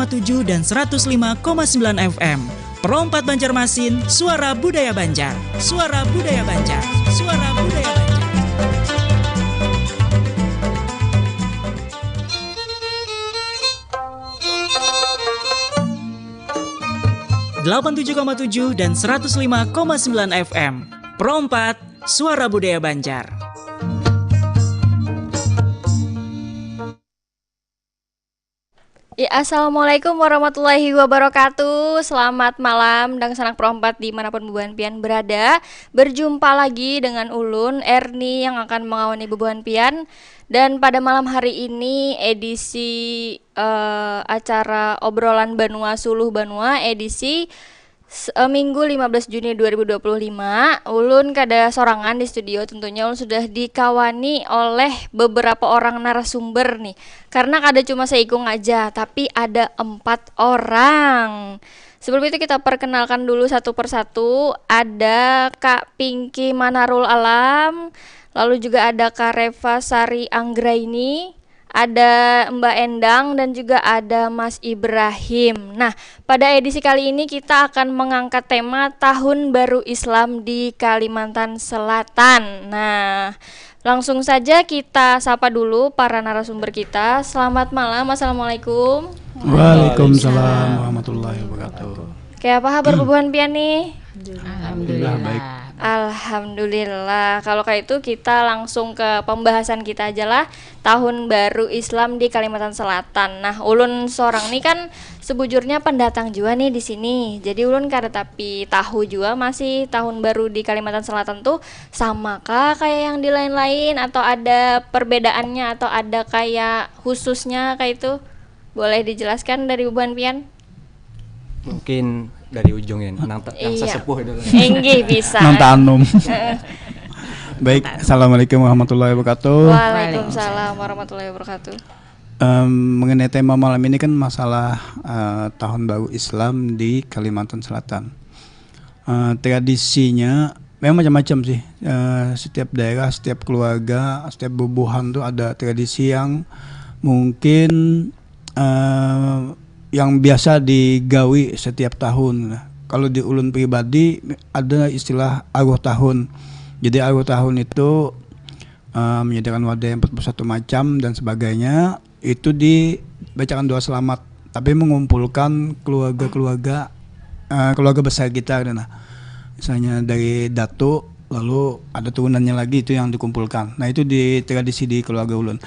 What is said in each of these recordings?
7 dan 105,9 FM. Perompat Banjarmasin, suara budaya Banjar. Suara budaya Banjar. Suara budaya Banjar. 87,7 dan 105,9 FM. Perompat, suara budaya Banjar. Ya, Assalamualaikum warahmatullahi wabarakatuh. Selamat malam dan sanak perompat dimanapun bebuan pian berada. Berjumpa lagi dengan Ulun Erni yang akan mengawani bebuan pian. Dan pada malam hari ini edisi acara obrolan Banua Suluh Banua edisi Minggu 15 Juni 2025. Ulun kada sorangan di studio, tentunya ulun sudah dikawani oleh beberapa orang narasumber nih. Karena kada cuma seikung aja, tapi ada 4 orang. Sebelum itu kita perkenalkan dulu satu persatu. Ada Kak Pinky Manarul Alam, lalu juga ada Kak Reva Sari Anggraini, ada Mbak Endang, dan juga ada Mas Ibrahim. Nah, pada edisi kali ini kita akan mengangkat tema Tahun Baru Islam di Kalimantan Selatan. Nah, langsung saja kita sapa dulu para narasumber kita. Selamat malam, Assalamualaikum. Waalaikumsalam warahmatullahi wabarakatuh. Kayak apa kabar bebuan pian nih? Alhamdulillah baik. Alhamdulillah. Kalau kayak itu kita langsung ke pembahasan kita aja lah. Tahun Baru Islam di Kalimantan Selatan. Nah, ulun seorang nih kan sebujurnya pendatang juga nih di sini. Jadi ulun kada tapi tahu juga masih tahun baru di Kalimantan Selatan tuh samakah kayak yang di lain-lain, atau ada perbedaannya, atau ada kayak khususnya kayak itu? Boleh dijelaskan dari Buan Pian? Mungkin dari ujungnya yang sesepuh itu. Enggih bisa. Nang tanum. Baik, assalamualaikum warahmatullahi wabarakatuh. Waalaikumsalam warahmatullahi wabarakatuh. Mengenai tema malam ini kan masalah Tahun Baru Islam di Kalimantan Selatan. Tradisinya memang macam-macam sih. Setiap daerah, setiap keluarga, setiap bubuhan tuh ada tradisi yang mungkin yang biasa digawi setiap tahun. Kalau di ulun pribadi ada istilah aruh tahun. Jadi aruh tahun itu menyediakan wadah yang 41 macam dan sebagainya. Itu dibacakan doa selamat, tapi mengumpulkan keluarga besar kita. Nah, misalnya dari datuk, lalu ada turunannya lagi, itu yang dikumpulkan. Nah, itu di tradisi di keluarga ulun.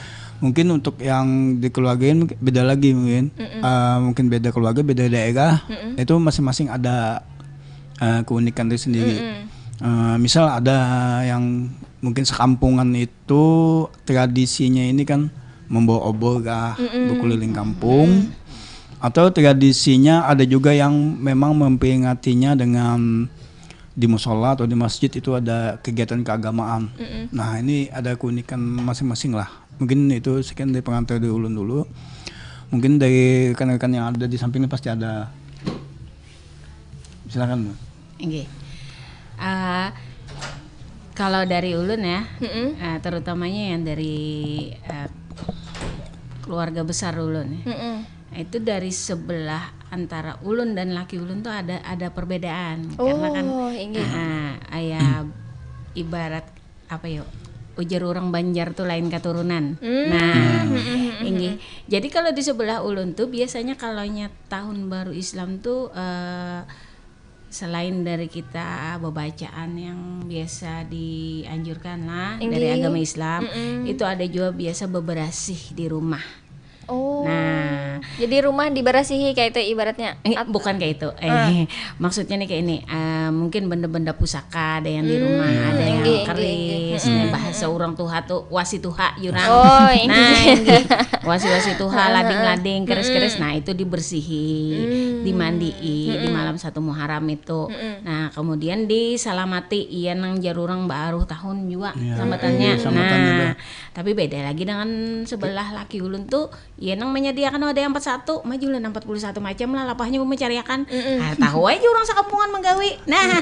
Mungkin untuk yang di keluarga beda lagi mungkin. Mungkin beda keluarga, beda daerah. Itu masing-masing ada keunikan tersendiri. Misal ada yang mungkin sekampungan itu tradisinya ini kan membawa obor kah, berkeliling kampung. Atau tradisinya ada juga yang memang memperingatinya dengan di musola atau di masjid itu ada kegiatan keagamaan. Nah, ini ada keunikan masing-masing lah. Mungkin itu sekian dari pengantar dari ulun dulu. Mungkin dari rekan-rekan yang ada di samping ini pasti ada. Silakan. Oke. Kalau dari ulun ya, terutamanya yang dari keluarga besar ulun ya. Itu dari sebelah antara ulun dan laki ulun tuh ada perbedaan. Karena kan ayah ibarat apa ya, ujar orang Banjar tuh lain keturunan. Nah, ini. Jadi kalau di sebelah ulun tuh biasanya kalaunya tahun baru Islam tuh selain dari kita bacaan yang biasa dianjurkan lah dari agama Islam, itu ada juga biasa beberasih di rumah. Nah, jadi rumah diberasihi kayak itu ibaratnya? Bukan kayak itu. Maksudnya nih kayak ini, mungkin benda-benda pusaka ada yang di rumah, ada yang keris. Bahasa orang tuha tuh wasi tuha yurang. Nah, wasi tuha lading-lading keris-keris. Nah, itu dibersihi, dimandiin di malam 1 Muharram itu. Nah, kemudian disalamati iya nang jarurang baru tahun juga sambatannya. Nah, tapi beda lagi dengan sebelah laki ulun tuh. Iya nang menyediakan wadah yang 41, maju lah 41 macam lah lapahnya mencariakan. Tahu aja orang sekampungan menggawi. Nah,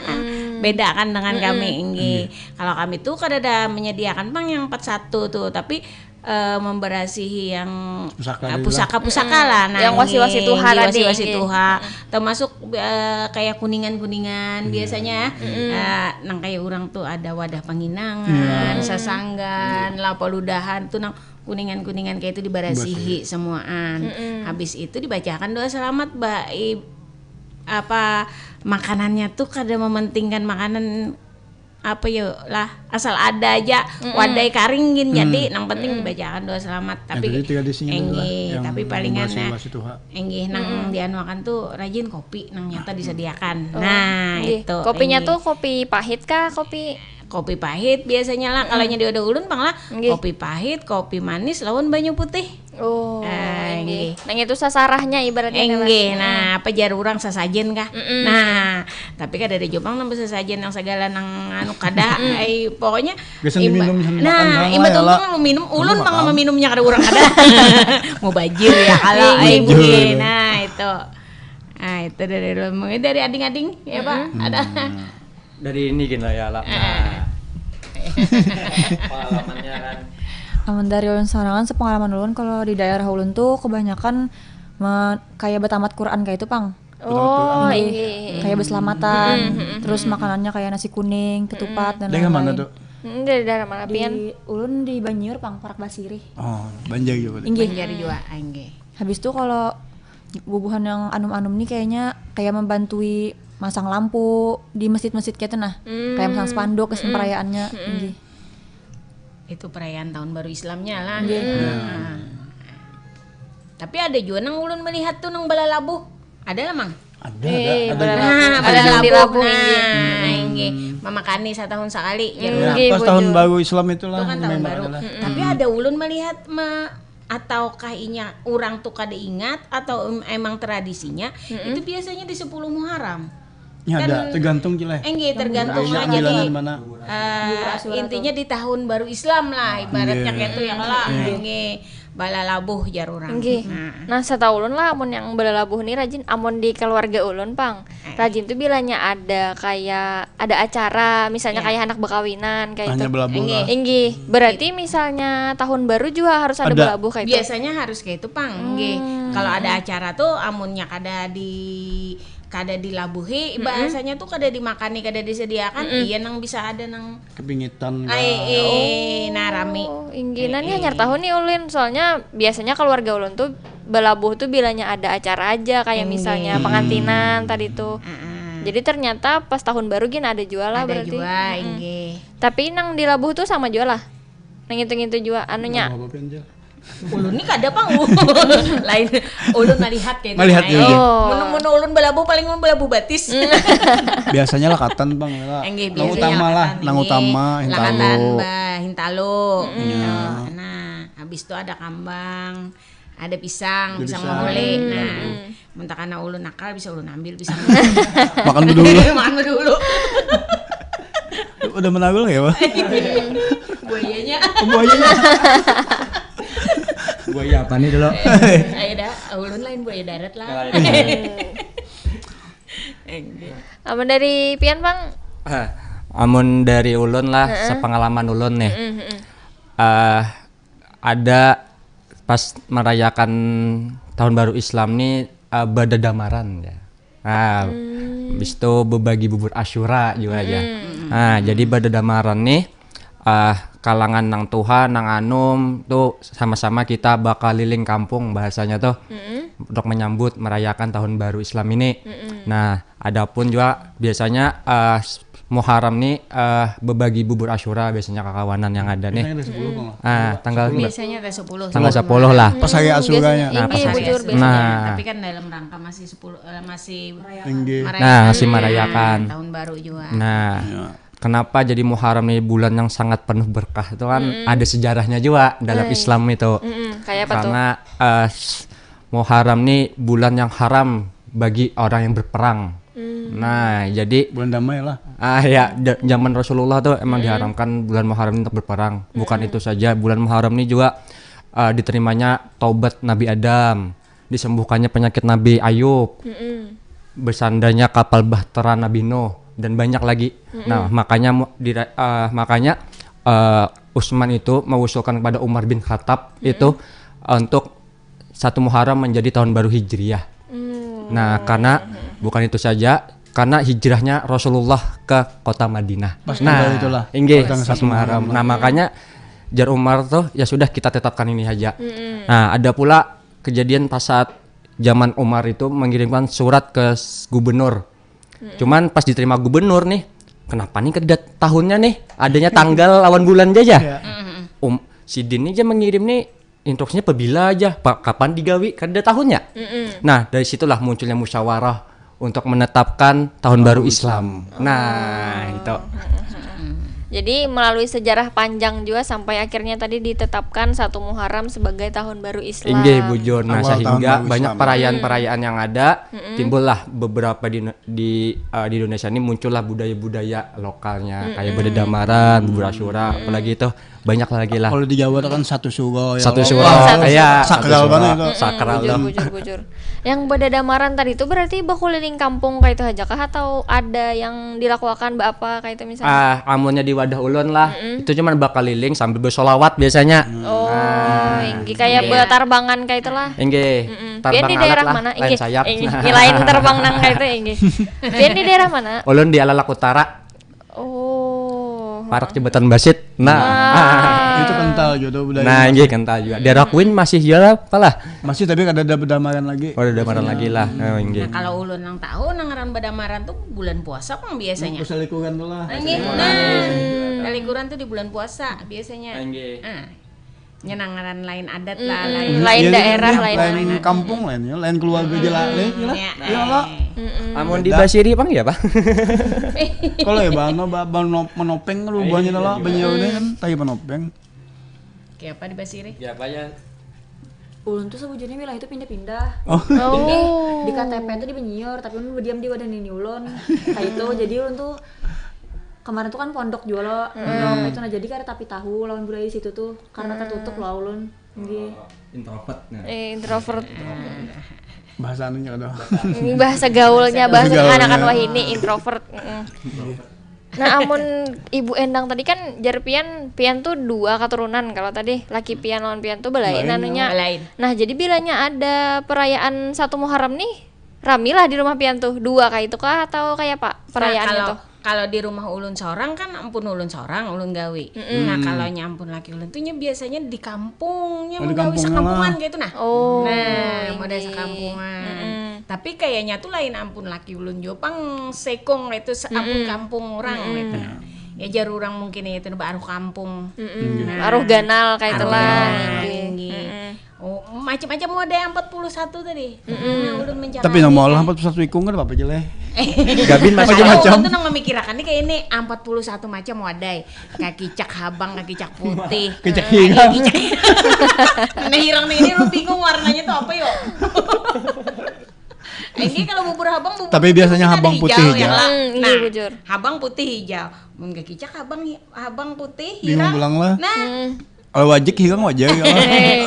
beda kan dengan kami ini. Kalau kami tuh kada ada menyediakan bang yang 41 tuh, tapi memberasihi yang pusaka lah. Nah, yang wasi-wasi Tuhan tadi. Wasi-wasi Tuhan. Termasuk kayak kuningan-kuningan biasanya. Nang kayak orang tuh ada wadah panginangan, sasanggan, lapaludahan tuh nang kuningan-kuningan kayak itu dibarasihi semuaan. Habis itu dibacakan doa selamat makanannya tuh kada mementingkan makanan apa ya lah, asal ada aja wadai karingin jadi nang penting dibacakan doa selamat. Tapi tapi palingan nang dianuakan tuh rajin kopi nang nyata disediakan. Nah itu kopinya tuh kopi pahit kah kopi pahit biasanya lah. Kalau nya di ulun pang lah kopi pahit, kopi manis lawan banyu putih. Nang itu sasarahnya ibaratnya. Nah apa jar urang sasajen kah. Nah tapi kada ada jopang nambah sasajen yang segala nang anu kada pokoknya imbat untung lu minum ulun pang minumnya kada urang kada. Mau bajir ya kalau nah itu dari ading-ading ya Pak. Ada dari ini gini lah ya lah. Pengalamannya kan. Dari ulun sorangan sepengalaman ulun kalau di daerah ulun tuh kebanyakan kayak bertamat Quran kayak itu pang. Kayak berselamatan. Terus makanannya kayak nasi kuning, ketupat dan lain-lain. Mana tuh? Dari daerah mana pian? Ulun di Banjir pang, Parak Basiri. Banjar juga. Banjar juga Habis itu kalau bubuhan yang anum-anum nih kayaknya kayak membantui masang lampu di masjid-masjid kayak itu kayak masang spanduk ke perayaannya. Itu perayaan tahun baru Islamnya lah. Tapi ada juga nang ulun melihat tuh nang balalabuh. Ada lah mang. Ada di labuh mamakani setahun sekali. Pas tahun baru Islam itulah. Itu kan tahun baru. Tapi ada ulun melihat ataukah inya orang tuh kada ingat atau emang tradisinya itu biasanya di 10 Muharram. Ya ada tergantung jelas. Tergantung lah jadi intinya di tahun baru Islam lah ibaratnya kayak itu yang lah balalabuh jar urang. Nah setahu ulun lah amun yang balalabuh nih rajin amun di keluarga ulun pang. Rajin tuh bilangnya ada kayak ada acara misalnya kayak anak bekawinan kayak itu. Berarti misalnya tahun baru juga harus ada balabuh kayak itu. Biasanya harus kayak itu pang. Kalau ada acara tuh amunnya kada dilabuhi bahasanya tuh kada dimakani kada disediakan iya nang bisa ada nang kepingitan nah rame ingginannya nyar tahun nih ulin soalnya biasanya keluarga ulun tuh balabuh tuh bilangnya ada acara aja kayak misalnya pengantinan tadi tuh jadi ternyata pas tahun baru gini ada jual lah berarti tapi nang dilabuh tuh sama jual lah nang itu juga anunya ulun ni kada pang lain ulun melihat kayak gitu. Mun ulun balabuh paling mun balabuh batis. Biasanya lakatan bang. Nang utama hintalo. Nah, habis itu ada kambang, ada pisang mole. Nah, mentakana ulun nakal bisa ulun ambil pisang. Makan dulu. Udah menagul ya, Pak? Buayanya. Buaya apa nih dulu? Ayo dah, ulun lain buaya darat lah. Amun dari pian bang? Amun dari ulun lah, sepengalaman ulun nih. Ada pas merayakan tahun baru Islam nih badadamaran ya. Habis itu berbagi bubur Asyura juga aja. Jadi badadamaran nih kalangan nang Tuhan, nang Anum tuh sama-sama kita bakal liling kampung bahasanya tuh untuk menyambut merayakan tahun baru Islam ini. Nah, adapun juga biasanya Muharram nih berbagi bubur Asyura biasanya kekawanan yang ada nih. Tanggal biasanya ada 10. Tanggal 10 lah. Pas hari Asyuranya. Tapi kan dalam rangka masih 10 masih merayakan tahun baru juga. Nah, kenapa jadi Muharram nih bulan yang sangat penuh berkah itu kan ada sejarahnya juga dalam Islam itu. Kayak apa karena Muharram nih bulan yang haram bagi orang yang berperang. Nah, jadi bulan damai lah. Zaman Rasulullah tuh emang diharamkan bulan Muharram untuk berperang. Bukan itu saja, bulan Muharram ini juga diterimanya taubat Nabi Adam, disembuhkannya penyakit Nabi Ayub, bersandanya kapal bahtera Nabi Nuh dan banyak lagi. Nah, makanya Utsman itu mengusulkan kepada Umar bin Khattab itu untuk 1 Muharram menjadi tahun baru Hijriah. Nah, karena bukan itu saja, karena hijrahnya Rasulullah ke kota Madinah. Itulah. Inggih, 1 Muharram. Nah, makanya jar Umar tuh ya sudah kita tetapkan ini aja. Nah, ada pula kejadian pas saat zaman Umar itu mengirimkan surat ke gubernur. Cuman pas diterima gubernur nih, kenapa nih tahunnya nih adanya tanggal lawan bulan aja. Si Din aja mengirim nih instruksinya pebila aja, kapan digawi kan ada tahunnya. Nah, dari situlah munculnya musyawarah untuk menetapkan tahun baru Islam. Nah, itu. Jadi melalui sejarah panjang juga sampai akhirnya tadi ditetapkan 1 Muharram sebagai tahun baru Islam. Inggih Bu Jur. Nah, Awal sehingga tahun baru banyak Islam. perayaan-perayaan yang ada, timbullah beberapa di Indonesia ini muncullah budaya-budaya lokalnya kayak Bedadamaran, Bubur Asyura, apalagi itu banyak lagi lah. Kalau di Jawa itu kan satu suro ya. Satu Allah. suro, ya sakral banget itu. Sakral loh. Bujur. Yang Bedadamaran tadi itu berarti keliling kampung kayak itu aja kah atau ada yang dilakukan apa kayak itu misalnya? Amunnya di wadah ulun lah, itu cuman bakal keliling sambil bersolawat biasanya. Inggih kayak betarbangan kayak itulah. Inggih. Pian di daerah mana? Lain sayap. Lain terbang nang kayak itu inggih. Pian di daerah mana? Ulun di Alalak Utara. Parak Jembatan Basit. Itu kental juga budaya. Nah, inggih kental juga. Daerah Queen masih jual apalah. Masih tapi ada bedamaran lagi. Oh, ada Bedadamaran lagi lah. Oh, inggih. Nah, kalau ulun yang tahu nangaran Bedadamaran tuh bulan puasa kan biasanya. Bisa likuran tuh lah. Likuran tuh di bulan puasa biasanya. Inggih. Nyenangaran lain adat lah, lain daerah, lain kampung lain ya, lain keluarga jela lain lah. Ya lah. Amun di Basiri Bang ya, Pak? Kalau ya bano menopeng lu banyak lah banyak ini kan tai menopeng. Kayak apa di Basiri? Ya, Pak ya. Ulun tuh sebujurnya wilayah itu pindah-pindah. Oh. Di KTP itu di Benyior, tapi ulun berdiam di wadah nini ulun. Kayak itu, jadi ulun tuh kemarin tuh kan pondok jual lo, itu nah jadi kan tapi tahu lawan budaya di situ tuh karena tertutup lo ulun. Introvert. Introvert. Bahasa anunya ada. Bahasa gaulnya, bahasa anak-anak wahini introvert. Nah, amun Ibu Endang tadi kan jar pian tuh 2 keturunan. Kalau tadi laki pian lawan pian tuh belain anunya. Nah, jadi bilanya ada perayaan 1 Muharram nih, rami lah di rumah pian tuh 2 kayak itu kah atau kayak Pak perayaannya tuh? Kalau di rumah ulun seorang kan ampun ulun seorang ulun gawi. Nah kalau nyampun laki ulun tuh biasanya di kampungnya menggawi sekampungan gitu nah. Model sekampungan. Tapi kayaknya tuh lain ampun laki ulun Jopang sekong itu ampun kampung orang gitu. Ya jar orang mungkin itu baru kampung. Aruh ganal kayak itulah. Oh, macam-macam mode 41 tadi. Ulun mencari. Tapi nomor 41 ikung kan apa jeleh. Gabin macam-macam. Ulun tuh memikirkan nih kayak ini 41 macam wadai. Kaki cak habang, kaki cak putih. Kicak hilang. Nah, hirang nih ini lu bingung warnanya tuh apa yuk? Ini kalau bubur habang bubur. Tapi biasanya habang putih hijau. Nah, habang putih hijau. Mun kaki cak habang putih Bingung hirang. pulang lah. Nah, kalau wajik hilang wajah ya.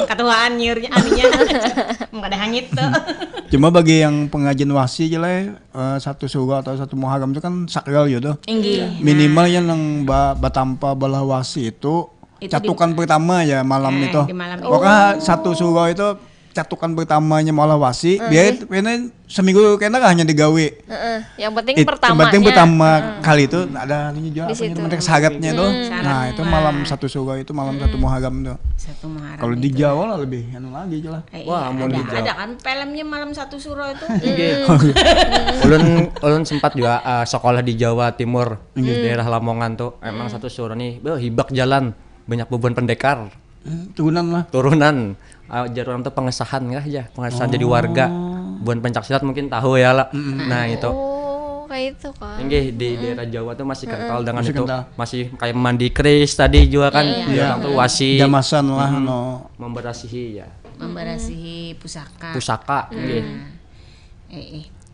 Ketuaan nyurnya aninya. Enggak ada hangit tuh. Cuma bagi yang pengajian wasi aja lah, 1 Suro atau 1 Muharram itu kan sakral gitu. Minimal yang batampa balah wasi itu catukan pertama ya malam itu. Pokoknya 1 Suro itu catukan pertamanya malah wasi, biar seminggu kena hanya digawe. Yang penting pertamanya. Yang penting pertama kali itu ada ini juga apa syaratnya tuh. Nah, itu malam 1 Suro itu malam 1 Muharram tuh. 1 Muharram. Kalau di Jawa lah lebih anu lagi aja lah. Wah, mau di Jawa. Ada kan filmnya malam 1 Suro itu. Ulun sempat juga sekolah di Jawa Timur, daerah Lamongan tuh. Emang 1 Suro nih, hibak jalan, banyak beban pendekar. Turunan. Jaruran tuh pengesahan ya, pengesahan jadi warga. Buan pencaksilat mungkin tahu ya lah. Nah, itu. Kayak itu kan. Inggih di daerah Jawa tuh masih kental dengan itu. Masih kayak mandi keris tadi juga kan. Orang tuh wasi. Jamasan lah memberasihi ya. Memberasihi pusaka. Pusaka nggih.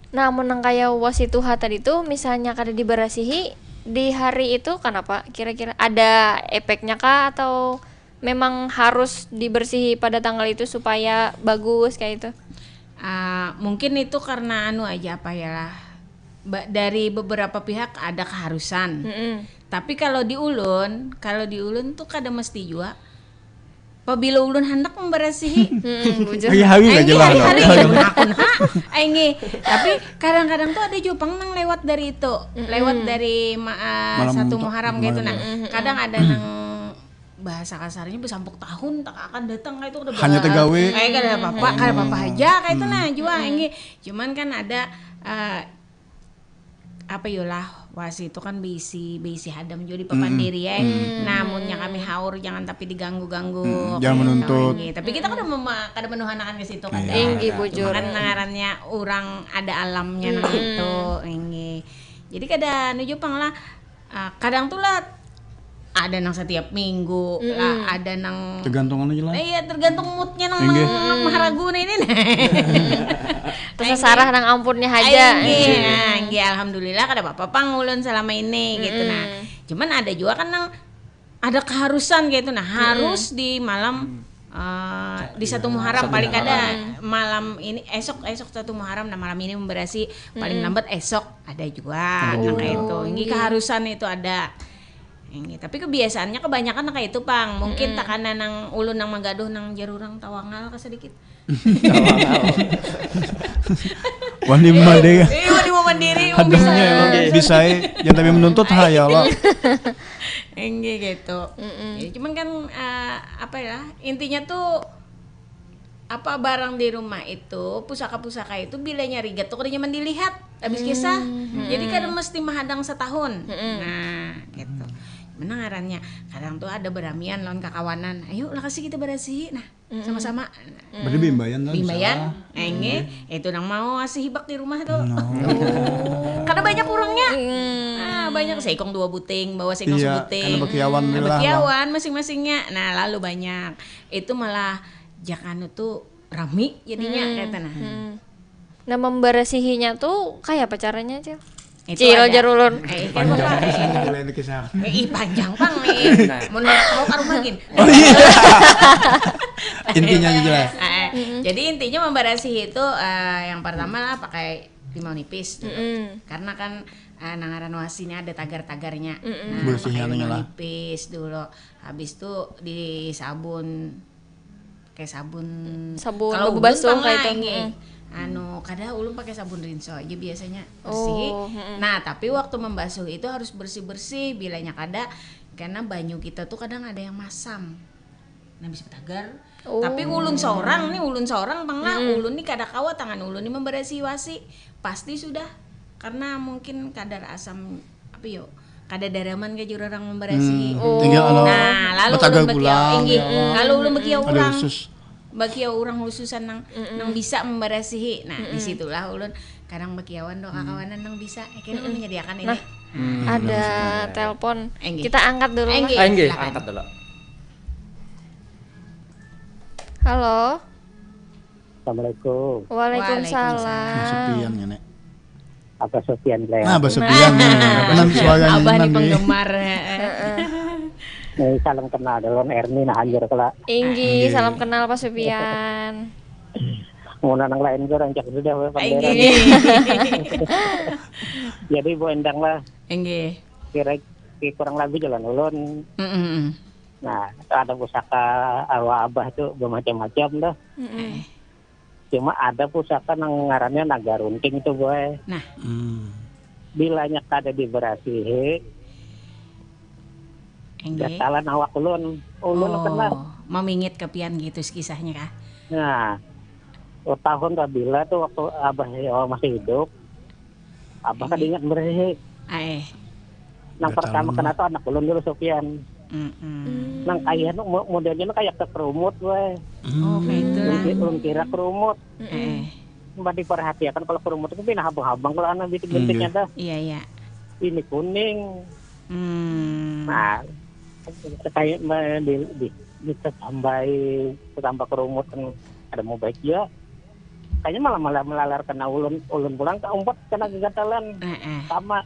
Nah, menang kayak wasi tuha tadi tuh misalnya kada diberasihi di hari itu kenapa? Kira-kira ada efeknya kah atau memang harus dibersihi pada tanggal itu supaya bagus kayak itu? Mungkin itu karena anu aja apa ya lah dari beberapa pihak ada keharusan. Tapi kalau di ulun tuh kada mesti juga. Apabila ulun hendak memberasihi, hari-hari aja lah. Tapi kadang-kadang tuh ada jupang nang lewat dari itu, lewat dari satu Muharram gitu. Nah, kadang ada nang bahasa kasarnya bersampuk tahun tak akan datang kayak itu udah hanya tegawe. Kayak kada apa-apa aja kayak itu nah juga cuman kan ada apa yolah wasi itu kan bisi hadam juga di papandiri ya. Namunnya kami haur jangan tapi diganggu-ganggu. Jangan menuntut. Tapi kita kada menuhanakan ke situ kan. Enggi bujur. Kan ngarannya orang ada alamnya nang itu enggi. Jadi kada nuju pang lah kadang tuh lah ada nang setiap minggu lah, ada nang tergantung aja lah. Iya, tergantung moodnya nang maharagu ini. Terus sarah nang ampunnya aja. Iya, alhamdulillah kada apa-apa pang ulun selama ini gitu nah. Cuman ada juga kan nang ada keharusan gitu nah, harus di malam di satu Muharram paling kada malam ini esok satu Muharram nah malam ini memberasi paling lambat esok ada juga nah kayak itu. Ini keharusan itu ada. Ini tapi kebiasaannya kebanyakan kayak itu pang mungkin takana nang ulun nang magaduh nang jarurang tawangal ka sedikit Wani mandiri wani mandiri hadamnya bisa yang tapi menuntut ya Allah enggak gitu ya, cuman kan apa ya intinya tuh apa barang di rumah itu pusaka-pusaka itu bilanya rigat tuh kada nyaman dilihat habis kisah jadi kan mesti mahadang setahun nah gitu menangarannya kadang tuh ada beramian lawan kakawanan ayo lah kasih kita berasi nah sama-sama berarti bimbayan lah itu nang mau ngasih hibak di rumah tuh karena banyak orangnya banyak seikong 2 buting bawa seikong sebuting bekiawan masing-masingnya nah lalu banyak itu malah Jakanu tuh rami jadinya kata nah memberasihinya tuh kayak apa caranya Cil? Cil jarulun panjang pang mau karumagin intinya jelas jadi intinya memberasihi itu yang pertama lah pakai limau nipis dulu karena kan nangaran wasinya ada tagar-tagarnya nah pakai limau nipis dulu habis itu di sabun kayak sabun kalau basuh kayak itu kada ulun pakai sabun rinso aja biasanya bersih. Nah tapi waktu membasuh itu harus bersih bilanya kada karena banyu kita tuh kadang ada yang masam. Nah bisa tagar. Tapi ulun seorang panglah ulun nih kada kawa tangan ulun nih memberasi wasi pasti sudah karena mungkin kadar asam apa yo kada daraman ke jurang memberasi. Nah lalu ulun bekiau orang. Bagi orang khususan nang bisa memberasihi. Nah, disitulah ulun kadang bagiawan do kakawanan nang bisa kira menyediakan ini. Ada telepon. Kita angkat dulu. Angkat dulu. Halo. Assalamualaikum. Waalaikumsalam. Sopian ya, Nek. Apa Sopian saya? Abah Sopian. Benar suaranya. Abah nih penggemar. Salam kenal dengan Erni nah anjir kala. Inggi, salam kenal Pak Sopian. Mau nang lain ke rancak sudah pandera. Jadi Bu Endang lah. Inggi. Kira kurang lebih jalan ulun. Nah, ada pusaka arwah Abah itu bermacam-macam dah. Cuma ada pusaka nang ngarannya naga runting itu boy. Nah. Bilanya kada diberasihi gatalan awak ulun kena memingit kepian gitu kisahnya kah? Nah, tahun bila tuh waktu Abah masih hidup, Abah kan ingat bersih. Nang pertama kena tuh anak ulun dulu Sofian. Nang kayak modelnya kayak kekerumut we. Kayak itu. Ulun kira kerumut. Mbak diperhatikan kalau kerumut itu pindah habang-habang kalau anak bintik-bintiknya dah. Iya. Ini kuning. Nah, kayak bisa tambah kerumut kan ada mau baik ya kayaknya malah melalar kena ulun pulang ke umpat kena gegatalan sama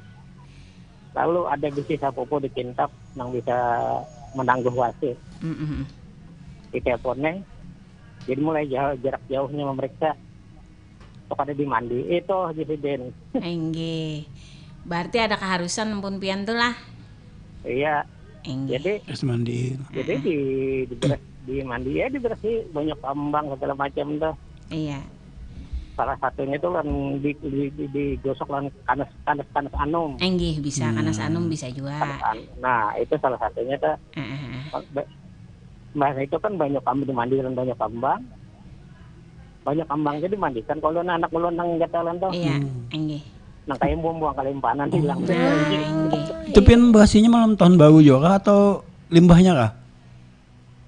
lalu ada bisi sapopo dikintab nang bisa menangguh wasi di teleponnya jadi mulai jarak jauhnya memeriksa kada dimandi itu Jisiden. Enggih. Berarti ada keharusan pun pian tuh lah. Iya. Enggih. Harus mandi. Jadi di mandi ya dibersih banyak kambang segala macam tuh. Iya. Salah satunya tuh kan digosok lan kanas anum. Enggih bisa kanas anum bisa juga. Nah itu salah satunya tuh. Nah itu kan banyak kambing dimandi dan banyak kambang. Banyak kambangnya dimandikan kalau anak ulun nang gatalan tuh. Iya, enggih. Nang kayak buang kalimpanan hilang. Itu pian bersihnya malam tahun baru juga atau limbahnya kah?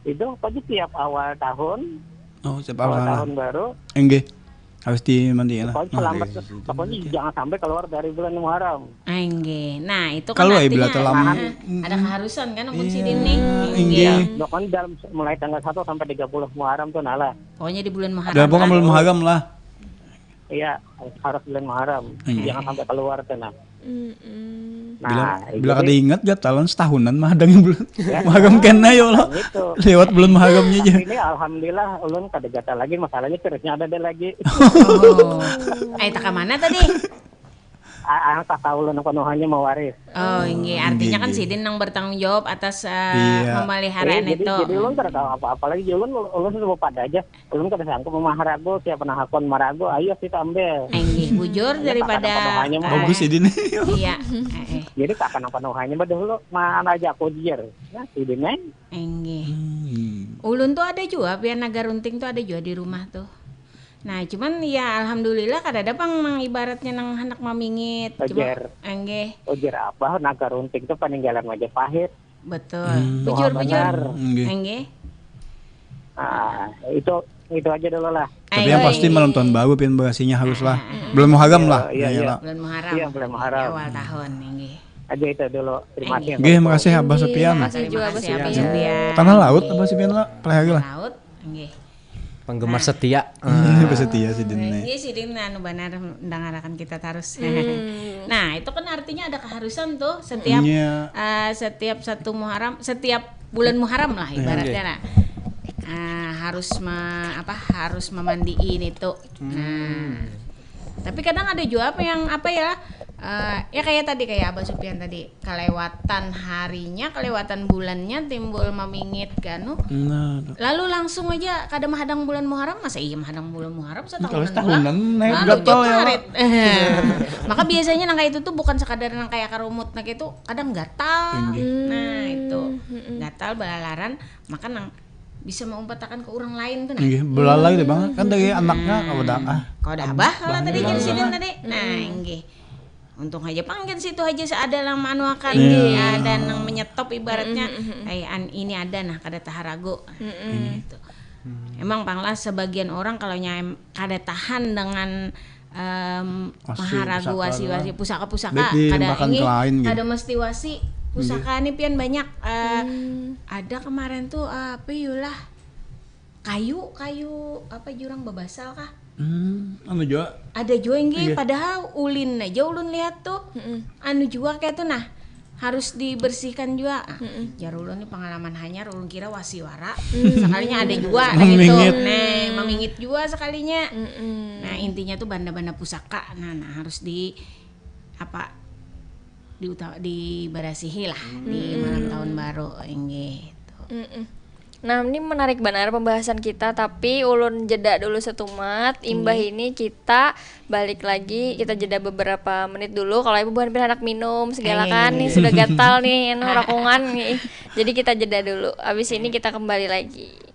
Itu pasti tiap awal tahun. Oh, tiap awal awal tahun baru. Enggak. Harus dimandiin lah. Pokoknya jangan sampai keluar dari bulan Muharram. Enggak. Nah, itu kan kalau artinya ada keharusan kan ampun sidin nih. Enggak. Pokoknya dalam mulai tanggal 1 sampai 30 Muharram tuh nalah. Pokoknya di bulan Muharram. Udah pokoknya bulan Muharram lah. Iya, harus bulan Muharram. Jangan sampai keluar tuh nah. Bila kada ingat gatalan setahunan mah ada bulan Muharram kena yo lo. Lewat bulan Muharramnya aja. Ini alhamdulillah ulun kada gatal lagi, masalahnya terusnya ada lagi. Oh. Tak mana tadi? Kakak ulun penuhannya mewaris. Oh, ini artinya kan sidin yang bertanggung jawab atas pemeliharaan itu. Jadi ulun kada tahu apa-apa lagi. Ulun sudah pada aja. Ulun kada sanggup memaharago, siapa nak hakon marago, ayo kita ambil. Enggih, bujur daripada bagus sidin. Iya. Jadi kakak penuhannya dahulu mana aja aku jier. Nah, sidin enggih. Ulun tuh ada juga, pian naga runting tuh ada juga di rumah tuh. Nah, cuman ya alhamdulillah kada pang nang ibaratnya nang hendak mamingit. Ojer. Enggih. Ojer apa naga runting tuh peninggalan Majapahit. Betul. Bujur. Enggih. Itu aja dulu lah. Tapi yang pasti malam tahun baru pian bersihnya haruslah. Belum Muharram lah. Iya. Bulan Muharram. Iya, bulan Muharram. Awal tahun, enggih. Aja itu dulu. Terima kasih. Nggih, makasih Abah Sopian. Makasih juga Abah Sopian. Tanah laut Abah Sopian lah, pelihara lah. Laut, enggih. Penggemar setia. Setia sidin. Iya sidin anu benar ndangarakan kita terus. Nah, itu kan artinya ada keharusan tuh setiap satu Muharram, setiap bulan Muharram lah ibaratnya. Nah, harus memandiin itu. Nah, tapi kadang ada juga ya kayak tadi kayak Abah Sopian tadi, kelewatan harinya, kelewatan bulannya timbul memingit kan. Lalu langsung aja kada mahadang bulan Muharram, masa iya mahadang bulan Muharram setahunan naik gatal ya. Maka biasanya nang kayak itu tuh bukan sekadar nang kayak karumut nah itu kadang gatal. Nah, itu gatal balalaran, maka nang bisa mengumpetakan ke orang lain tuh nah. Belalai deh Bang, kan dari anaknya kau dah abah kalau tadi kan sidin tadi. Nah, nggih. Untung aja panggen situ aja ada yang manuakan ada yang menyetop ibaratnya ini ada nah kada taharago gitu. Emang panglah sebagian orang kalau kada tahan dengan maharago wasi pusaka kada mesti wasi pusaka ini pian banyak ada kemarin tuh apa yulah kayu apa jurang babasal kah. Anu juga ada juga yang padahal ulun lihat tuh anu juga kayak tuh nah harus dibersihkan juga. Jar ulun ini pengalaman hanya ulun kira wasiwara sekalinya ada juga gitu. Nah, memingit juga sekalinya. Nah, intinya tuh benda-benda pusaka nah harus diberasihi lah di malam tahun baru gitu. Nah, ini menarik benar pembahasan kita, tapi ulun jeda dulu setumat. Imbah ini kita balik lagi, kita jeda beberapa menit dulu. Kalau ibu bukan anak minum segala kan nih sudah gatal nih, rakungan nih. Jadi kita jeda dulu. Abis ini kita kembali lagi.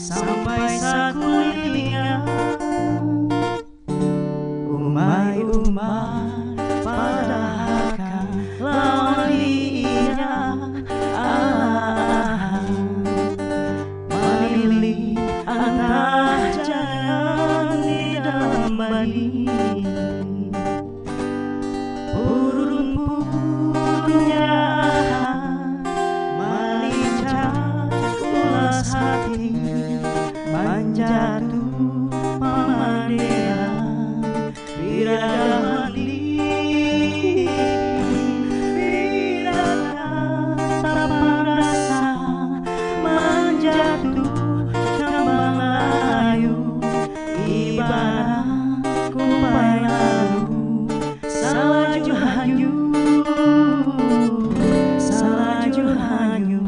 sampai sakulinya. Umai padahal lawan dia memilih antara jalan di dalam bani. Burung-burungnya melincah ulas hati, manjatuh pemandiran Biradamani. Biradam tanpa rasa menjatuh kembang layu, ibarat kumpai lalu salju hanyu, salju hanyu.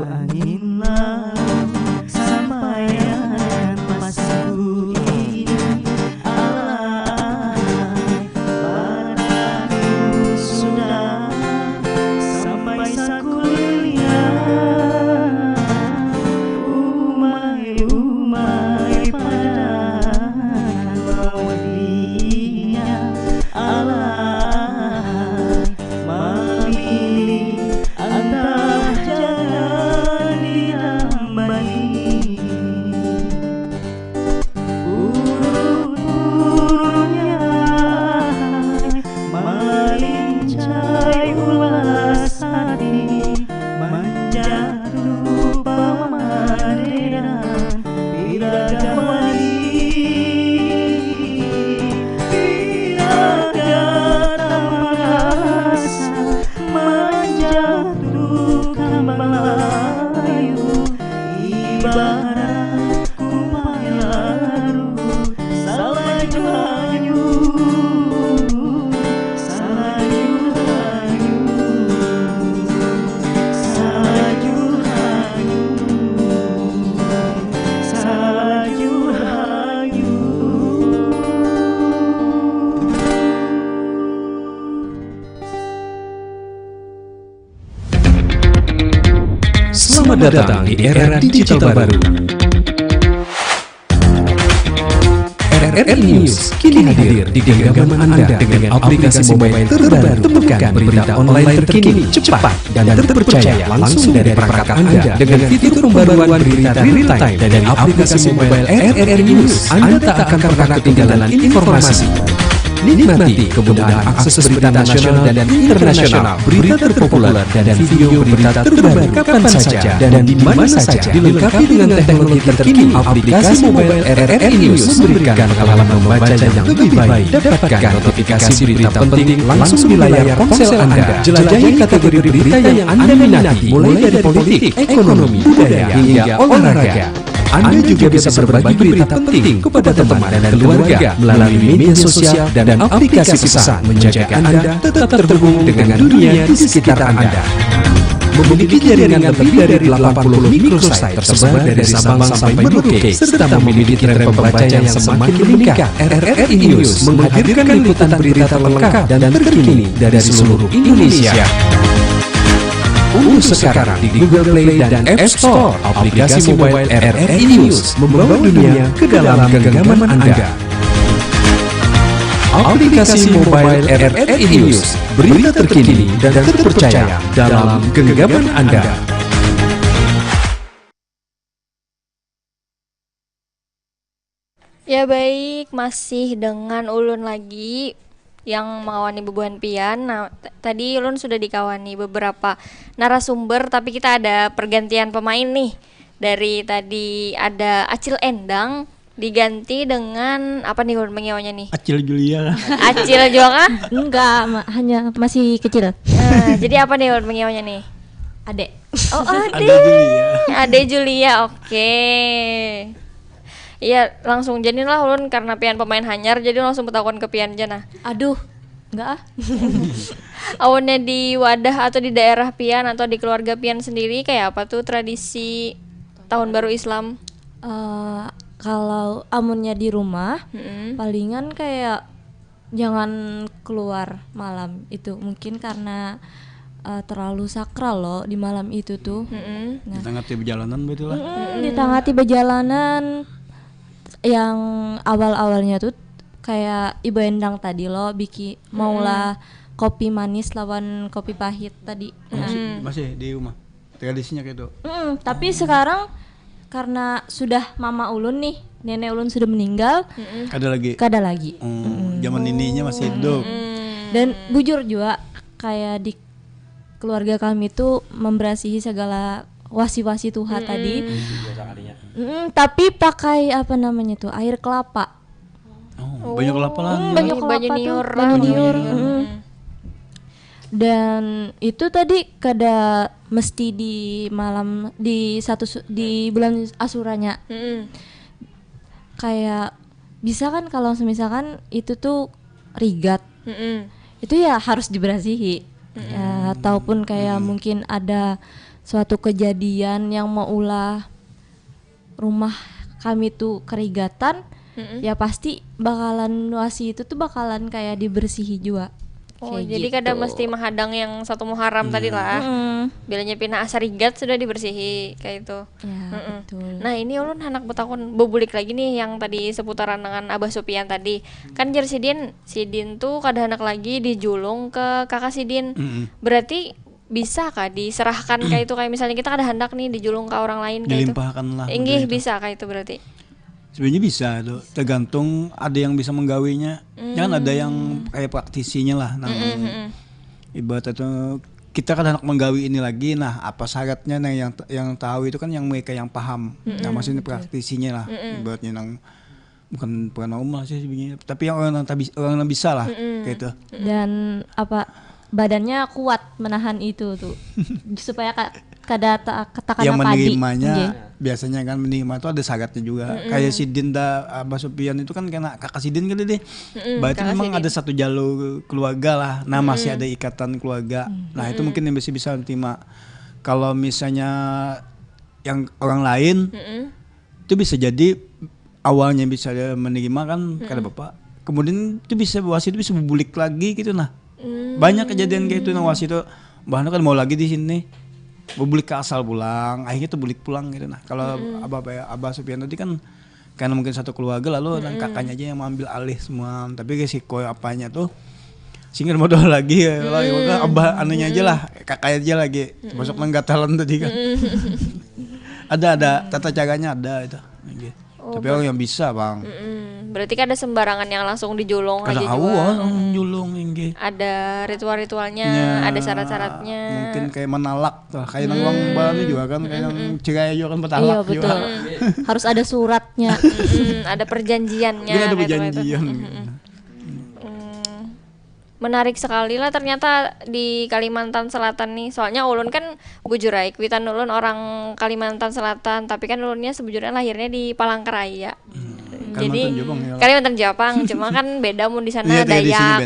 Angin lalu sampaikan pasku ini, alai padaku sudah sampai sakuliah. Umai pada lawan dia, alai memilih antara jalan di dalam bani. Burung-burungnya melincah ulas hati, menjatuh pemandiran Biradamani. Biradam merasa menjatuh kembang layu, ibarat kumpai laru salju hanyu, salju hanyu, salju hanyu, salju hanyu. Selamat datang di era digital baru. RRI News kini hadir di genggaman Anda dengan aplikasi mobile terbaru. Temukan berita online terkini, cepat, dan terpercaya langsung dari perangkat Anda dengan fitur pembaruan berita real time dari aplikasi mobile RRI News. Anda tak akan pernah ketinggalan informasi. Nikmati kemudahan akses berita nasional dan internasional, berita terpopuler dan video berita terbaru kapan saja dan di mana saja. Dilengkapi dengan teknologi terkini, aplikasi mobile RRI News memberikan pengalaman membaca yang lebih baik. Dapatkan notifikasi berita penting langsung di layar ponsel Anda. Jelajahi kategori berita yang Anda minati, mulai dari politik, ekonomi, budaya, hingga olahraga. Anda juga bisa berbagi berita penting kepada teman dan keluarga melalui media sosial dan aplikasi pesan, menjaga Anda tetap terhubung dengan dunia di sekitar Anda. Memiliki jaringan lebih dari 80 microsite tersebar dari Sabang sampai Merauke, serta memiliki tren pembaca yang semakin meningkat. RRI News menghadirkan liputan berita terlengkap dan terkini dari seluruh Indonesia. Unduh sekarang di Google Play dan App Store aplikasi mobile RRI News, membawa dunia ke dalam genggaman Anda. Aplikasi mobile RRI News, berita terkini dan terpercaya dalam genggaman Anda. Ya baik, masih dengan Ulun lagi yang mengawani Bubuhan Pian. Nah, tadi Ulun sudah dikawani beberapa narasumber, tapi kita ada pergantian pemain nih. Dari tadi ada Acil Endang diganti dengan apa nih Ulun mengiawanya nih? Acil Julia. Acil juga kah? Enggak, hanya masih kecil. Jadi apa nih Ulun mengiawanya nih? Adek. Oh, Ade. Ada Julia. Ade Julia, oke. Iya, langsung jadilah Ulun karena pian pemain hanyar, jadi langsung bertakon ke pian aja nah. Aduh, enggak ah. Awalnya di wadah atau di daerah pian atau di keluarga pian sendiri kayak apa tuh tradisi tahun baru Islam? Kalau amunnya di rumah, palingan kayak jangan keluar malam itu, mungkin karena terlalu sakral loh di malam itu tuh. Di tengah perjalanan betul lah. Di tengah perjalanan yang awal-awalnya tuh kayak Ibu Endang tadi loh bikin maulah kopi manis lawan kopi pahit tadi. Masih di rumah tradisinya kayak itu. Tapi sekarang karena sudah mama ulun nih, nenek ulun sudah meninggal, kada lagi. Zaman ininya masih hidup. Dan bujur juga kayak di keluarga kami tuh memberasihi segala wasi-wasi Tuhan tadi. Tapi pakai apa namanya tuh, air kelapa. Banyak kelapa lah. Banyak kelapa niur. Dan itu tadi kada mesti di malam di bulan asuranya. Kayak bisa kan kalau misalkan itu tuh rigat, itu ya harus diberasihi. Ya, ataupun kayak mungkin ada suatu kejadian yang mau ulah rumah kami tuh kerigatan, ya pasti bakalan wasi itu tuh bakalan kayak dibersihi juga. Jadi gitu. kadang mesti menghadang yang satu Muharram tadi lah. Bilanya pindah asarigat sudah dibersihi kayak itu. Ya, betul. Nah ini ulun anak betakun bebulik lagi nih yang tadi seputaran dengan Abah Sopian tadi. Kan jar Sidin tuh kada anak lagi dijulung ke kakak Sidin. Berarti bisa kah diserahkan kayak itu, kayak misalnya kita kada hendak nih dijulung ke orang lain kayak itu. Dilimpahkan lah. Inggih bisa kayak itu berarti. Sebenarnya bisa tuh, tergantung ada yang bisa menggawinya. Jangan ada yang kayak praktisinya lah. Ibarat itu kita kan anak menggawi ini lagi. Nah, apa syaratnya? Nah, yang tahu itu kan yang mereka yang paham. Nah, maksudnya praktisinya lah. Ibaratnya yang bukan umum sih sebenarnya, tapi yang orang yang bisa lah kayak itu. Dan apa badannya kuat menahan itu tuh supaya kada katakan yang padi. menerimanya biasanya kan menerima itu ada syaratnya juga. Kayak Sidin Abah Sopian itu kan karena kakak Sidin kan deh. Berarti memang ada satu jalur keluarga lah. Nah masih ada ikatan keluarga. Nah itu mungkin yang bisa terima. Kalau misalnya yang orang lain itu bisa jadi awalnya bisa menerima kan kada bapak. Kemudian itu bisa wasi itu bisa berbulik lagi gitu nah. Banyak kejadian kayak itu nah wasi itu bahkan kan mau lagi di sini. Berbulik ke asal pulang, akhirnya tuh bulik pulang gitu. Nah kalau Abah Sopian tadi kan karena mungkin satu keluarga lalu dan kakaknya aja yang mengambil alih semua. Tapi resiko apanya tuh sehingga modal lagi ya, Abah anunya aja lah, kakaknya aja lagi masuk nenggatalan tadi kan. ada tata caranya ada itu. Tapi orang yang bisa bang. Berarti kan ada sembarangan yang langsung dijulung aja juga. Awal julung inggih. Ada ritual-ritualnya, ada syarat-syaratnya. Mungkin kayak menalak tuh, kayak nang balanya juga kan, kayak yang cerai juga kan betalak. Iya betul. Harus ada suratnya. Ada perjanjiannya. Ada perjanjian. Menarik sekali lah ternyata di Kalimantan Selatan nih. Soalnya ulun kan bujurai kuitan ulun orang Kalimantan Selatan, tapi kan ulunnya sebujurnya lahirnya di Palangkaraya. Jadi Kalimantan Japang, cuma kan beda mun di sana Dayak.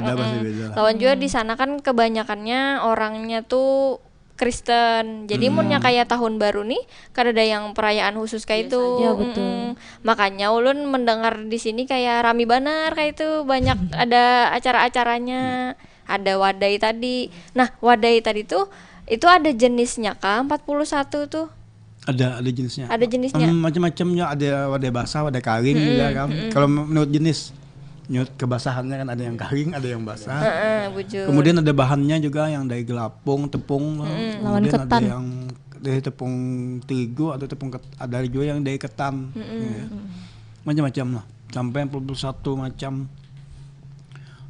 Lawan juga di sana kan kebanyakannya orangnya tuh Kristen. Jadi munnya kayak tahun baru nih kada ada yang perayaan khusus kayak itu. Ya betul. Makanya ulun mendengar di sini kayak rami banar kayak itu, banyak ada acara-acaranya. Ada wadai tadi. Nah, wadai tadi tuh itu ada jenisnya kah 41 tuh? Ada jenisnya. Ada jenisnya. Macam-macamnya, ada wadai basah, wadai kering juga kan. Kalau menurut jenis kebasahannya kan ada yang kering, ada yang basah. Kemudian ada bahannya juga yang dari gelapung, tepung, kemudian ada yang dari tepung terigu atau ada juga yang dari ketan. Ya. Macam-macam lah. Sampai 41 macam.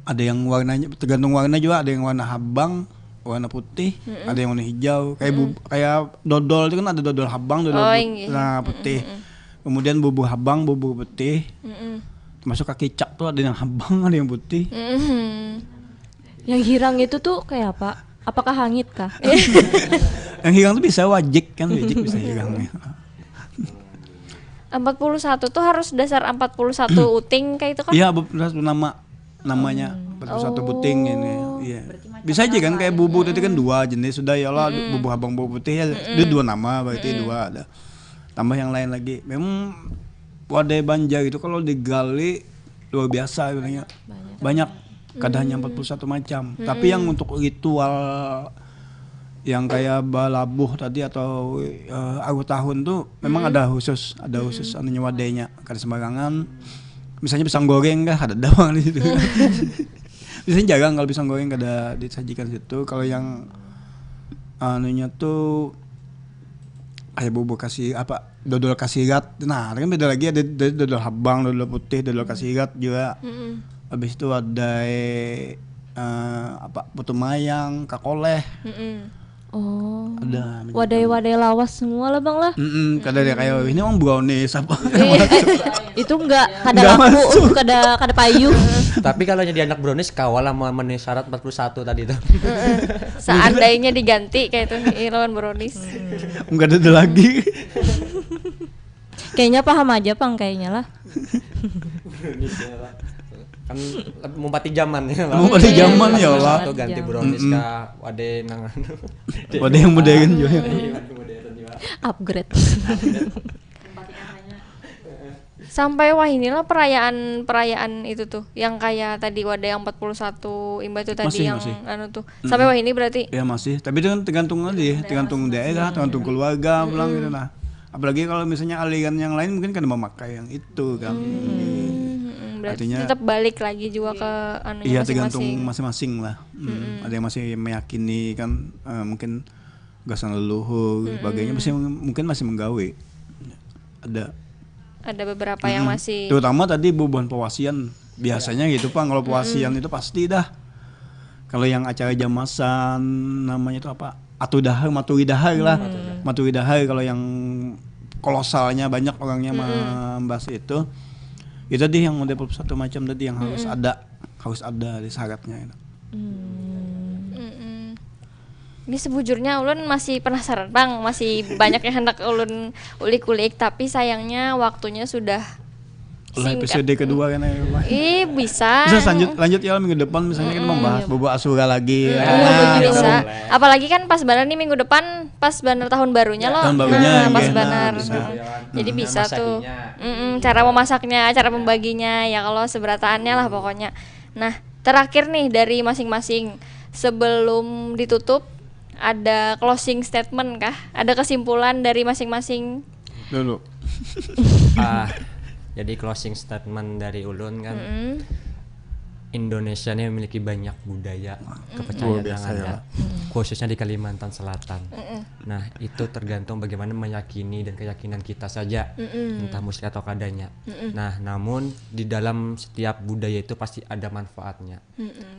Ada yang warnanya tergantung warna juga, ada yang warna habang, warna putih, ada yang warna hijau. Kayak dodol itu kan ada dodol habang, dodol putih. Kemudian bubur habang, bubur putih. Masuk kaki cap tuh ada yang habang, ada yang putih. Yang hirang itu tuh kayak apa? Apakah hangit kah? Yang hirang tuh bisa wajik kan, wajik bisa hirang. 41 tuh harus dasar 41 uting kayak itu kan? Iya, namanya 41 buting ini. Iya. Bisa aja kan kayak bubur itu kan dua jenis sudah ya Allah, bubur habang, bubur putih ya itu dua nama, berarti dua ada. Tambah yang lain lagi. Memang wadai Banjar itu kalau digali luar biasa sebenarnya. Banyak kada hanya 41 macam. Tapi yang untuk ritual yang kayak balabuh tadi atau akhir tahun tuh memang ada khusus anunya wadahnya. Kada sembarangan. Misalnya pisang goreng kah ada doang di situ. Biasanya jarang kalau pisang goreng kada disajikan situ. Kalau yang anunya tuh kayak bubur kasih apa dodol kasirat. Nah, kan beda lagi ada dodol habang, dodol putih, dodol kasirat juga. Habis itu ada putu mayang, kakoleh. Oh. Ada wadai-wadai lawas semua lah bang lah. Kada ada kayak ini emang brownies apa. Itu enggak kada laku, kada payu. Tapi kalau jadi anak brownies kawal sama memenuhi syarat 41 tadi itu. Seandainya diganti kayak itu lawan brownies. Enggak ada lagi. Kayaknya paham aja pang kayaknya lah. Kan mumpati zaman ya. Mumpati zaman ya Allah. Satu ganti brownies ka wade nang wade yang modern juga. Upgrade. Sampai wah inilah perayaan itu tuh yang kayak tadi wadah yang 41 Imba itu tadi masih. Anu tuh. Sampai wah ini berarti. Ya masih, tapi itu kan tergantung daerah, tergantung keluarga pulang gitu nah. Apalagi kalau misalnya aliran yang lain mungkin kan memakai yang itu kan. Artinya tetap balik lagi juga ke anunya iya, masing-masing. tergantung masing-masing lah. Ada yang masih meyakini kan mungkin gasan leluhur, sebagainya mungkin masih menggawe. Ada beberapa yang masih. Terutama tadi bubuhan pewasian. Biasanya gitu Pak, kalau pewasian itu pasti dah. Kalau yang acara jamasan namanya itu apa? Matuidahar lah. Matuidahar kalau yang kolosalnya banyak orangnya membahas itu. Itu tadi yang model 41 macam tadi yang harus ada di syaratnya itu. Ini sebujurnya ulun masih penasaran Bang, masih banyak yang hendak ulun ulik-ulik tapi sayangnya waktunya sudah singkat. Episode kedua kan ya Pak. Bisa. Bisa lanjut ya minggu depan misalnya kita membahas bobo asura lagi. Bisa. Apalagi kan pas banget nih minggu depan pas banget tahun barunya loh. Tahun barunya pas banget. Jadi bisa tuh. Cara memasaknya, cara membaginya ya kalau seberataannya lah pokoknya. Nah, terakhir nih dari masing-masing sebelum ditutup ada closing statement kah? Ada kesimpulan dari masing-masing? Dulu. Jadi closing statement dari ulun kan Indonesia ini memiliki banyak budaya kepercayaan yang ada khususnya di Kalimantan Selatan. Nah itu tergantung bagaimana meyakini dan keyakinan kita saja entah muslim atau kadanya. Nah namun di dalam setiap budaya itu pasti ada manfaatnya.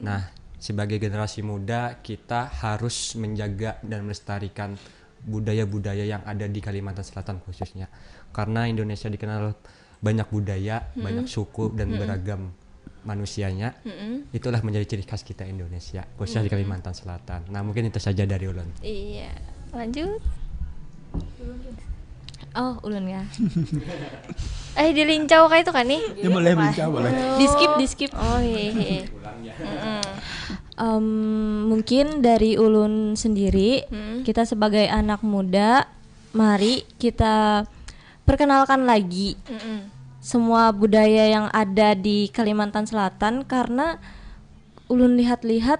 Nah sebagai generasi muda kita harus menjaga dan melestarikan budaya-budaya yang ada di Kalimantan Selatan khususnya karena Indonesia dikenal banyak budaya, banyak suku dan beragam manusianya. Itulah menjadi ciri khas kita Indonesia khususnya di Kalimantan Selatan. Nah mungkin itu saja dari ulun. Iya, lanjut. Oh ulun ya. Dilincau kayak itu kan nih? Ya boleh lincau boleh. Di skip. Oh iya. Mungkin dari ulun sendiri kita sebagai anak muda mari kita perkenalkan lagi semua budaya yang ada di Kalimantan Selatan karena ulun lihat-lihat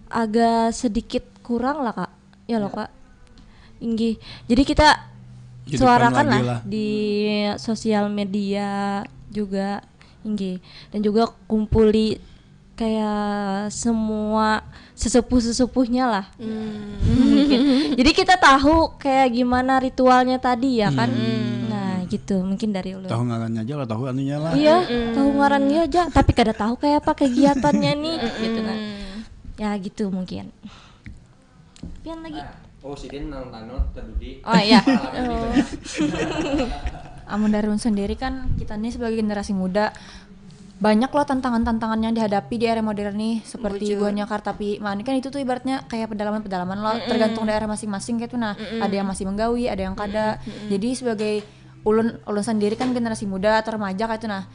agak sedikit kurang lah Kak. Ya loh Kak. Inggih. Jadi kita suarakan lah di sosial media juga inggih dan juga kumpuli kayak semua sesepuh-sesepuhnya lah. Jadi kita tahu kayak gimana ritualnya tadi ya kan. Nah gitu mungkin dari ulun. Tahu ngarannya aja lah, tahu anunya lah. Iya, tahu ngarannya aja tapi kada tahu kayak apa kegiatannya nih gitu kan. Ya gitu mungkin. Pian lagi. Oh sidin nang tanur terdudi. Oh iya. Amun dari ulun sendiri kan kita nih sebagai generasi muda banyak loh tantangan-tantangan yang dihadapi di era modern nih seperti buahnya Kartapi. Ini kan itu tuh ibaratnya kayak pedalaman-pedalaman loh tergantung daerah masing-masing gitu. Nah, ada yang masih menggawi, ada yang kada. Jadi sebagai ulun sendiri kan generasi muda atau remaja kayak itu nah.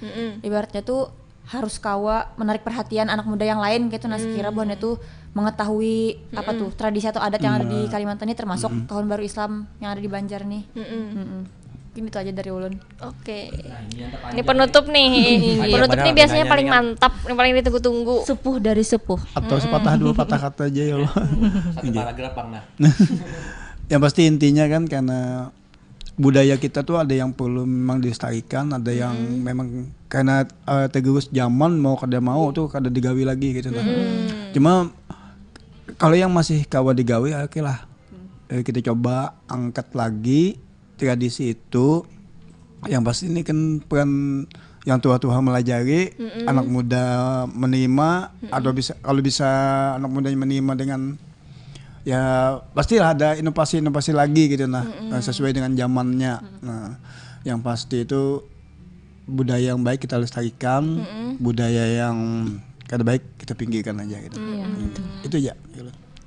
Ibaratnya tuh harus kawa menarik perhatian anak muda yang lain gitu nah sekira buahnya tuh mengetahui apa tuh tradisi atau adat yang ada di Kalimantan ini termasuk tahun baru Islam yang ada di Banjar nih. Mungkin itu aja dari ulun. Oke. Ini penutup nih. Penutup nih biasanya paling mantap, yang paling ditunggu-tunggu. Sepuh dari sepuh. Atau sepatah dua patah kata aja ya Allah. Satu paragraf Bang nah. Yang pasti intinya kan karena budaya kita tuh ada yang perlu memang dilestarikan, ada yang memang karena tergerus zaman mau kada mau tuh kada digawi lagi gitu nah. Cuma kalau yang masih kawa digawi oke lah. Kita coba angkat lagi tradisi itu. Yang pasti ini kan peran yang tua-tua melajari, anak muda menerima, atau bisa kalau bisa anak mudanya menerima dengan ya pastilah ada inovasi-inovasi lagi gitu nah, sesuai dengan zamannya. Nah, yang pasti itu budaya yang baik kita lestarikan, budaya yang kada baik kita pinggirkan aja gitu. Itu aja.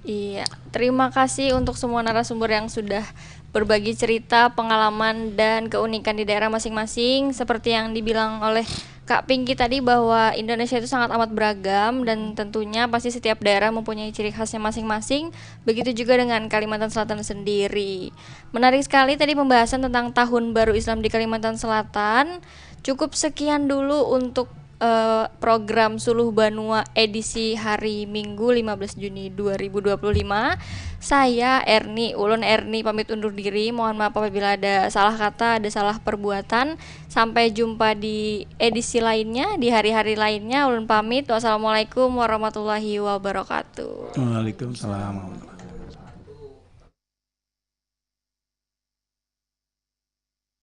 Iya, terima kasih untuk semua narasumber yang sudah berbagi cerita, pengalaman, dan keunikan di daerah masing-masing. Seperti yang dibilang oleh Kak Pinky tadi bahwa Indonesia itu sangat amat beragam dan tentunya pasti setiap daerah mempunyai ciri khasnya masing-masing. Begitu juga dengan Kalimantan Selatan sendiri. Menarik sekali tadi pembahasan tentang Tahun Baru Islam di Kalimantan Selatan. Cukup sekian dulu untuk program Suluh Banua edisi hari Minggu 15 Juni 2025. Saya Ulun Erni pamit undur diri. Mohon maaf apabila ada salah kata, ada salah perbuatan. Sampai jumpa di edisi lainnya, di hari-hari lainnya. Ulun pamit. Wassalamualaikum warahmatullahi wabarakatuh. Waalaikumsalam.